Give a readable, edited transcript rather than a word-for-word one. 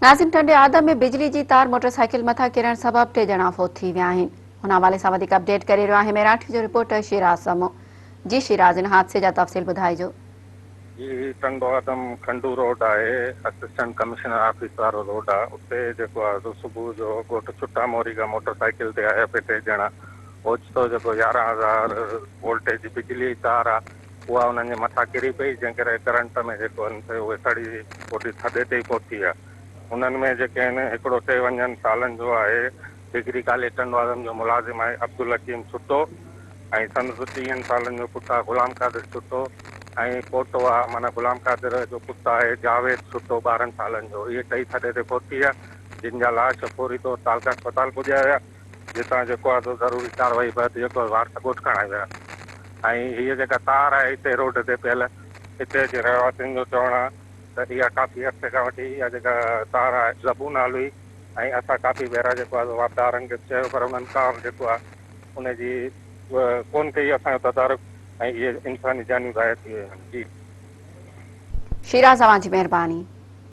नाज़िम टंडे आदम में बिजली जी तार मोटरसाइकिल मथा किरण सबब 3 ॼणा फौत थी विया आहिनि। हुन हवाले सां वधीक अपडेट करे रहियो आहे मराठी जो रिपोर्टर शिराज समो। जी शिराज, इन हादसे जा तफ़सील ॿुधाइजो। जी टंडो आदम खंडू रोड आहे, असिस्टेंट कमिश्नर ऑफिस वारो रोड आहे। उते जेको आहे सुबुह जो ॻोठ छुटा मोरी खां मोटरसाइकिल ते आया पे 3 ॼणा। ओचितो जेको 11,000 वोल्टेज बिजली तार आहे उहा उन्हनि जे मथां किरी पई, जंहिं करे करंट में जेको आहिनि उहे सड़ी ओॾी थधे ते ई पहुती आहे। उन्हनि में जेके आहिनि हिकिड़ो 53 सालनि जो आहे, डिग्री कॉलेज टंडो आदम जो मुलाज़िम आहे अब्दुल हकीम छुटो, ऐं संदसि 30 सालनि जो पुटु आहे गुलाम कादिर छुटो, ऐं पोटो आहे माना गुलाम कादिर जो पुटु आहे जावेद छुटो 12 सालनि जो। इहे 3 थधे ते पहुती आहे, जिन जा लाश फौरी तौर तालका अस्पताल पुॼाया विया, जितां जेको आहे ज़रूरी कार्रवाई बैदि जेको वार सबूत खणाए विया। ऐं हीअ जेका तार आहे हिते रोड ते पियल, हिते जे रहवासियुनि जो चवणु आहे त इहा काफ़ी अर्से खां वठी इहा जेका तार आहे ज़बू नाल हुई, ऐं असां काफ़ी भेरा जेको आहे वापदारनि खे चयो, पर उन्हनि का जेको आहे उनजी कोन कई असांजो तदारुक, ऐं इहे इंसानी जानियूं ज़ाया थी वियूं आहिनि। जी शिराज, तव्हांजी महिरबानी।